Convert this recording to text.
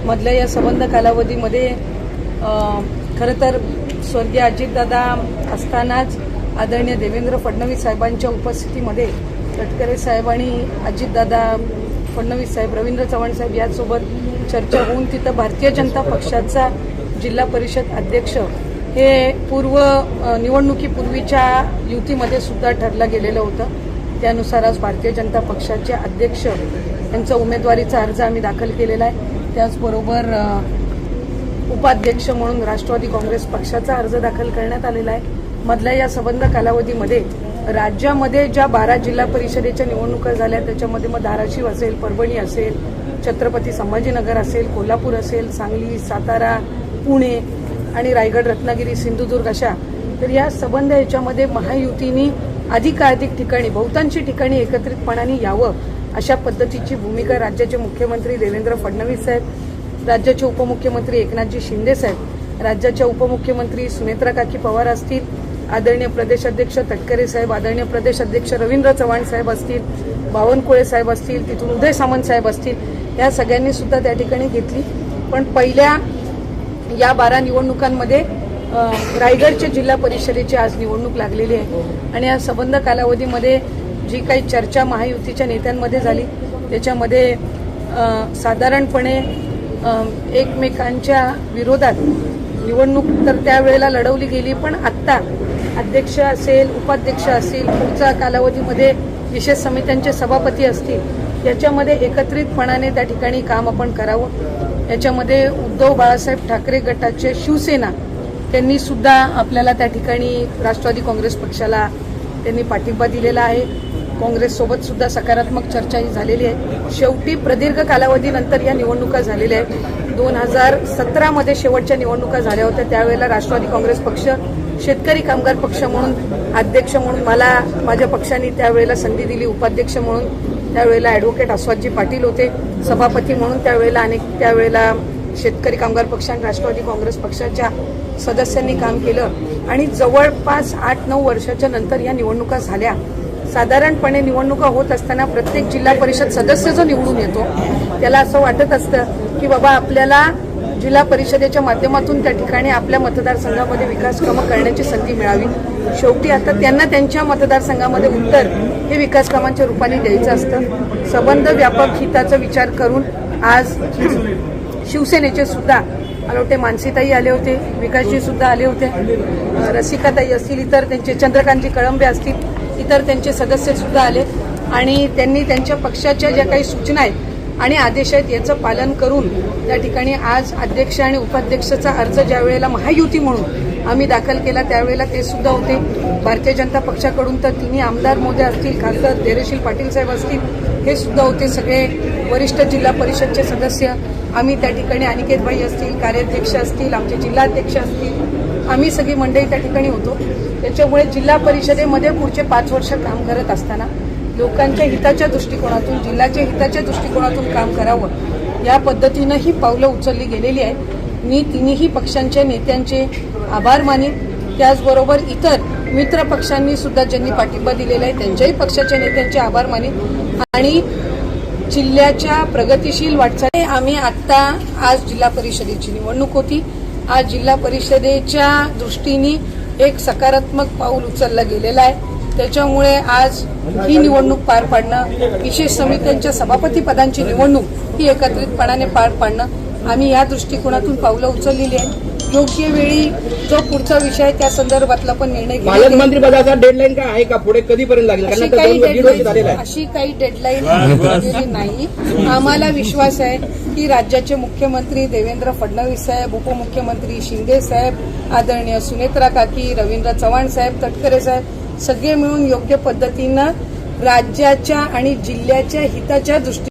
मधल्या या संबंध कालावधीमध्ये खरं तर स्वर्गीय अजितदादा असतानाच आदरणीय देवेंद्र फडणवीस साहेबांच्या उपस्थितीमध्ये तटकरे साहेब आणि अजितदादा फडणवीस साहेब, रवींद्र चव्हाण साहेब यासोबत चर्चा होऊन तिथं भारतीय जनता पक्षाचा जिल्हा परिषद अध्यक्ष हे निवडणुकीपूर्वीच्या युतीमध्ये सुद्धा ठरलं गेलेलं होतं. त्यानुसार आज भारतीय जनता पक्षाचे अध्यक्ष यांचा उमेदवारीचा अर्ज आम्ही दाखल केलेला आहे. त्याचबरोबर उपाध्यक्ष म्हणून राष्ट्रवादी काँग्रेस पक्षाचा अर्ज दाखल करण्यात आलेला आहे. मधल्या या संबंध कालावधीमध्ये राज्यामध्ये ज्या 12 जिल्हा परिषदेच्या निवडणुका झाल्या त्याच्यामध्ये मग धाराशिव असेल, परभणी असेल, छत्रपती संभाजीनगर असेल, कोल्हापूर असेल, सांगली, सातारा, पुणे आणि रायगड, रत्नागिरी, सिंधुदुर्ग अशा तर या संबंध याच्यामध्ये महायुतीनी अधिकाधिक ठिकाणी बहुतांशी ठिकाणी एकत्रितपणाने यावं अशा पद्धतीची भूमिका राज्याचे मुख्यमंत्री देवेंद्र फडणवीस साहेब, राज्याचे उपमुख्यमंत्री एकनाथजी शिंदे साहेब, राज्याच्या उपमुख्यमंत्री सुनेत्रा काकी पवार असतील, आदरणीय प्रदेशाध्यक्ष तटकरे साहेब, आदरणीय प्रदेशाध्यक्ष रवींद्र चव्हाण साहेब असतील, बावनकुळे साहेब असतील, तिथून उदय सामंत साहेब असतील, या सगळ्यांनी सुद्धा त्या ठिकाणी घेतली. पण पहिल्या या 12 निवडणुकांमध्ये रायगडच्या जिल्हा परिषदेची आज निवडणूक लागलेली आहे आणि या संबंध कालावधीमध्ये जी काही चर्चा महायुतीच्या नेत्यांमध्ये झाली त्याच्यामध्ये साधारणपणे एकमेकांच्या विरोधात निवडणूक तर त्यावेळेला लढवली गेली, पण आत्ता अध्यक्ष असेल, उपाध्यक्ष असतील, पुढच्या कालावधीमध्ये विशेष समित्यांचे सभापती असतील, याच्यामध्ये एकत्रितपणाने त्या ठिकाणी काम आपण करावं. याच्यामध्ये उद्धव बाळासाहेब ठाकरे गटाचे शिवसेना त्यांनी सुद्धा आपल्याला त्या ठिकाणी राष्ट्रवादी काँग्रेस पक्षाला त्यांनी पाठिंबा दिलेला आहे. काँग्रेससोबत सुद्धा सकारात्मक चर्चा ही झालेली आहे. शेवटी प्रदीर्घ कालावधीनंतर या निवडणुका झालेल्या आहेत. 2017 शेवटच्या निवडणुका झाल्या होत्या. त्यावेळेला राष्ट्रवादी काँग्रेस पक्ष शेतकरी कामगार पक्ष म्हणून अध्यक्ष म्हणून मला माझ्या पक्षाने त्यावेळेला संधी दिली. उपाध्यक्ष म्हणून त्यावेळेला ॲडव्होकेट अस्वादजी पाटील होते. सभापती म्हणून त्यावेळेला शेतकरी कामगार पक्ष आणि राष्ट्रवादी काँग्रेस पक्षाच्या सदस्यांनी काम केलं आणि जवळपास 8-9 वर्षाच्या नंतर या निवडणुका झाल्या. साधारणपणे निवडणुका होत असताना प्रत्येक जिल्हा परिषद सदस्य जो निवडून येतो त्याला असं वाटत असतं की बाबा आपल्याला जिल्हा परिषदेच्या माध्यमातून त्या ठिकाणी आपल्या मतदारसंघामध्ये विकास कामं करण्याची संधी मिळावी. शेवटी आता त्यांना त्यांच्या मतदारसंघामध्ये उत्तर हे विकास कामांच्या रूपाने द्यायचं असतं. संबंध व्यापक हिताचा विचार करून आज शिवसेनेचे सुद्धा मला वाटते मानसीताई आले होते, विकासजी सुद्धा आले होते, रसिकाताई असतील, इतर त्यांचे चंद्रकांतजी कळंबे असतील, इतर त्यांचे सदस्य सुद्धा आले आणि त्यांनी त्यांच्या पक्षाच्या ज्या काही सूचना आहेत आणि आदेश आहेत याचं पालन करून त्या ठिकाणी आज अध्यक्ष आणि उपाध्यक्षाचा अर्ज ज्या वेळेला महायुती म्हणून आम्ही दाखल केला त्यावेळेला ते सुद्धा होते. भारतीय जनता पक्षाकडून तर तिन्ही आमदार मोदी असतील, खासदार धैर्यशील पाटील साहेब असतील, हे सुद्धा होते. सगळे वरिष्ठ जिल्हा परिषदचे सदस्य आम्ही त्या ठिकाणी अनिकेतभाई असतील, कार्याध्यक्ष असतील, आमचे जिल्हाध्यक्ष असतील, आम्ही सगळी मंडळी त्या ठिकाणी होतो. त्याच्यामुळे जिल्हा परिषदेमध्ये पुढचे 5 वर्ष काम करत असताना लोकांच्या हिताच्या दृष्टिकोनातून, जिल्ह्याच्या हिताच्या दृष्टिकोनातून काम करावं या पद्धतीनं ही पावलं उचलली गेलेली आहे. मी तिन्ही पक्षांच्या नेत्यांचे आभार मानेन. त्याचबरोबर इतर मित्र पक्षांनी सुद्धा ज्यांनी पाठिंबा दिलेला आहे त्यांच्याही पक्षाच्या नेत्यांचे आभार मानेन आणि जिल्ह्याच्या प्रगतिशील वाटचाली आम्ही आत्ता आज जिल्हा परिषदेची निवडणूक होती. आज जिल्हा परिषदेच्या दृष्टीने एक सकारात्मक पाऊल उचललं गेलेलं आहे. त्याच्यामुळे आज ही निवडणूक पार पाडणं, विशेष समित्यांच्या सभापती पदांची निवडणूक ही एकत्रितपणाने पार पाडणं आम्ही या दृष्टिकोनातून पावलं उचललेली आहेत. योग्य वेळी जो पुढचा विषय आहे त्या संदर्भातला पण निर्णय घेतला. पालकमंत्री पदाचा डेडलाईन काय आहे का? पुढे कधीपर्यंत लागेल? अशी काही डेडलाईन दिलेली नाही. आम्हाला विश्वास आहे की राज्याचे मुख्यमंत्री देवेंद्र फडणवीस साहेब, उपमुख्यमंत्री शिंदे साहेब, आदरणीय सुनेत्रा काकी, रवींद्र चव्हाण साहेब, तटकरे साहेब सगळे मिळून योग्य पद्धतीनं राज्याच्या आणि जिल्ह्याच्या हिताच्या दृष्टीने